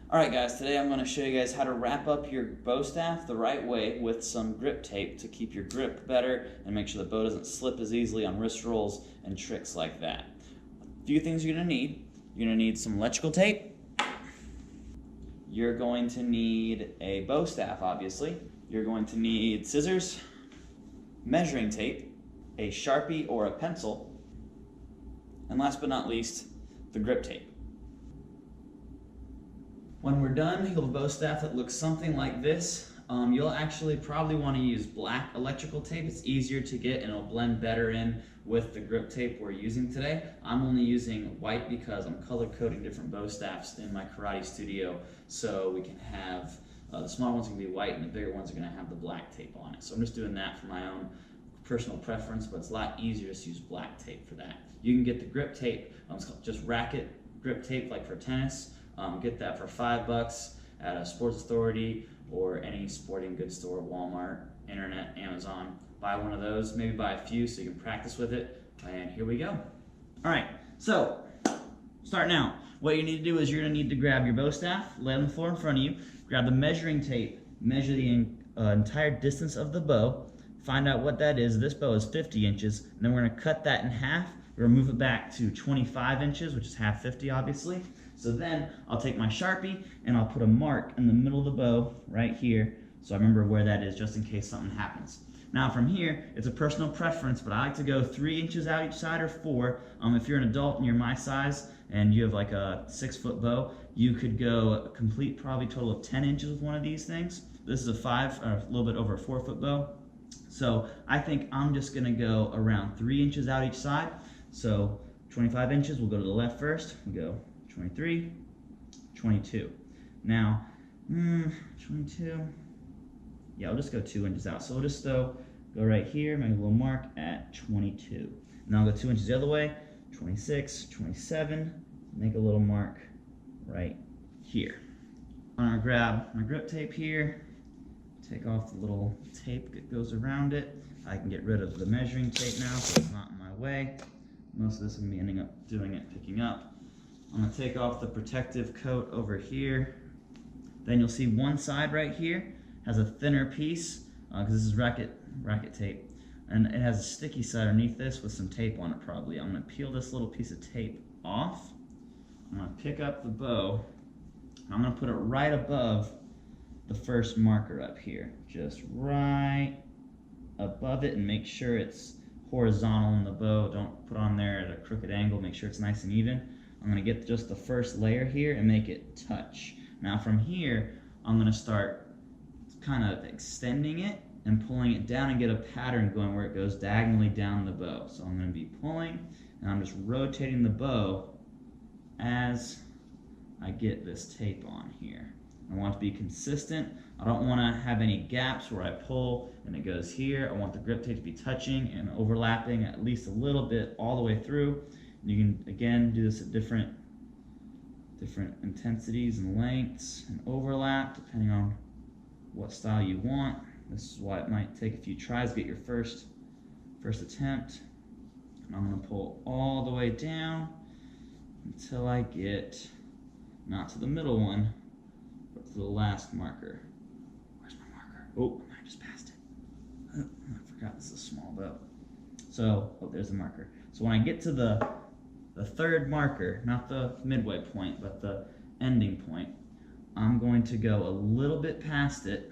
Alright guys, today I'm going to show you guys how to wrap up your bow staff the right way with some grip tape to keep your grip better and make sure the bow doesn't slip as easily on wrist rolls and tricks like that. A few things you're going to need. You're going to need some electrical tape. You're going to need a bow staff, obviously. You're going to need scissors, measuring tape, a Sharpie or a pencil, and last but not least, the grip tape. When we're done, you'll have a bow staff that looks something like this. You'll actually probably want to use black electrical tape. It's easier to get and it'll blend better in with the grip tape we're using today. I'm only using white because I'm color coding different bow staffs in my karate studio, so we can have the small ones can be white and the bigger ones are going to have the black tape on it. So I'm just doing that for my own personal preference, but it's a lot easier to use black tape for that. You can get the grip tape, it's called just racket grip tape like for tennis. Get that for $5 at a Sports Authority or any sporting goods store, Walmart, internet, Amazon. Buy one of those, maybe buy a few so you can practice with it, and here we go. All right, so start now. What you need to do is you're gonna need to grab your bow staff, lay it on the floor in front of you, grab the measuring tape, measure the entire distance of the bow, find out what that is. This bow is 50 inches, and then we're gonna cut that in half. We're gonna move it back to 25 inches, which is half 50, obviously. So then I'll take my Sharpie and I'll put a mark in the middle of the bow right here so I remember where that is just in case something happens. Now from here, it's a personal preference, but I like to go 3 inches out each side or 4. If you're an adult and you're my size and you have like a 6-foot bow, you could go a complete probably total of 10 inches with one of these things. This is a little bit over a 4-foot bow. So I think I'm just gonna go around 3 inches out each side. So 25 inches, we'll go to the left first. We go 23, 22. Now, 22. Yeah, I'll just go 2 inches out. So we'll just go right here, make a little mark at 22. Now I'll go 2 inches the other way, 26, 27, make a little mark right here. I'm gonna grab my grip tape here, take off the little tape that goes around it. I can get rid of the measuring tape now so it's not in my way. Most of this I'm gonna be ending up picking up. I'm going to take off the protective coat over here. Then you'll see one side right here has a thinner piece because this is racket tape, and it has a sticky side underneath this with some tape on it probably. I'm going to peel this little piece of tape off. I'm going to pick up the bow. I'm going to put it right above the first marker up here, just right above it, and make sure it's horizontal in the bow. Don't put on there at a crooked angle. Make sure it's nice and even. I'm going to get just the first layer here and make it touch. Now from here, I'm going to start kind of extending it and pulling it down and get a pattern going where it goes diagonally down the bow. So I'm going to be pulling and I'm just rotating the bow as I get this tape on here. I want it to be consistent. I don't want to have any gaps where I pull and it goes here. I want the grip tape to be touching and overlapping at least a little bit all the way through. You can, again, do this at different intensities and lengths and overlap depending on what style you want. This is why it might take a few tries to get your first attempt. And I'm going to pull all the way down until I get, not to the middle one, but to the last marker. Where's my marker? Oh, I just passed it. Oh, I forgot this is a small bow. So, oh, there's the marker. So when I get to the third marker, not the midway point, but the ending point, I'm going to go a little bit past it.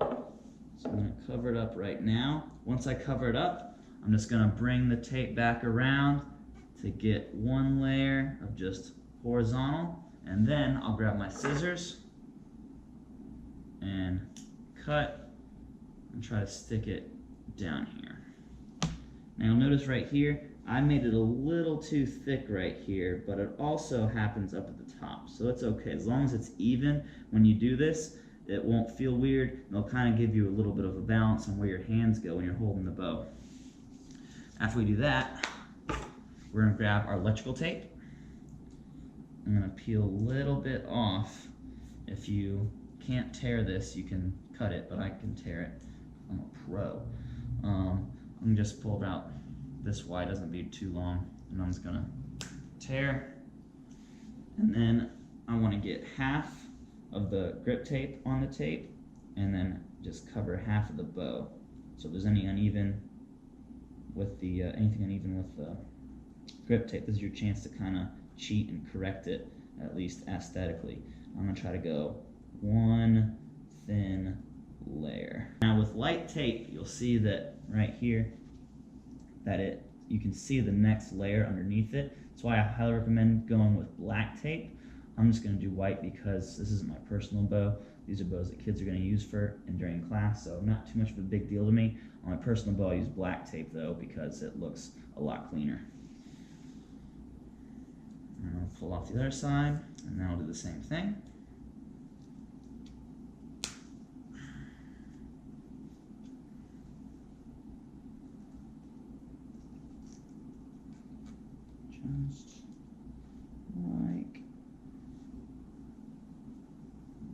So I'm going to cover it up right now. Once I cover it up, I'm just going to bring the tape back around to get one layer of just horizontal, and then I'll grab my scissors and cut and try to stick it down here. Now you'll notice right here, I made it a little too thick right here, but it also happens up at the top, so it's okay. As long as it's even when you do this, it won't feel weird. It'll kind of give you a little bit of a balance on where your hands go when you're holding the bow. After we do that, we're going to grab our electrical tape. I'm going to peel a little bit off. If you can't tear this, you can cut it, but I can tear it. I'm a pro. I'm going to just pull it out this wide, doesn't be too long, and I'm just gonna tear, and then I want to get half of the grip tape on the tape, and then just cover half of the bow. So if there's any uneven with the anything uneven with the grip tape, this is your chance to kind of cheat and correct it, at least aesthetically. I'm gonna try to go one thin layer. Now with light tape, you'll see that right here, that you can see the next layer underneath it. That's why I highly recommend going with black tape. I'm just gonna do white because this isn't my personal bow. These are bows that kids are gonna use for and during class, so not too much of a big deal to me. On my personal bow, I use black tape though because it looks a lot cleaner. And I'll pull off the other side, and then I'll do the same thing. Just like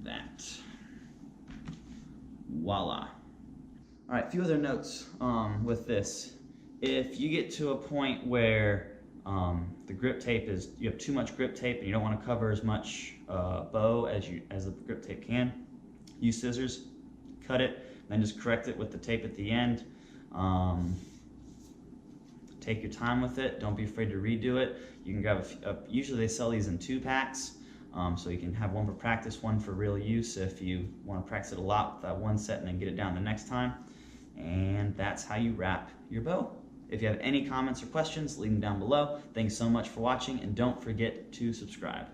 that. Voila. All right, a few other notes with this. If you get to a point where the grip tape you have too much grip tape and you don't want to cover as much bow as the grip tape can, use scissors, cut it, then just correct it with the tape at the end. Take your time with it. Don't be afraid to redo it. You can grab usually they sell these in 2 packs, so you can have one for practice, one for real use if you want to practice it a lot with that one set and then get it down the next time. And that's how you wrap your bow. If you have any comments or questions, leave them down below. Thanks so much for watching, and don't forget to subscribe.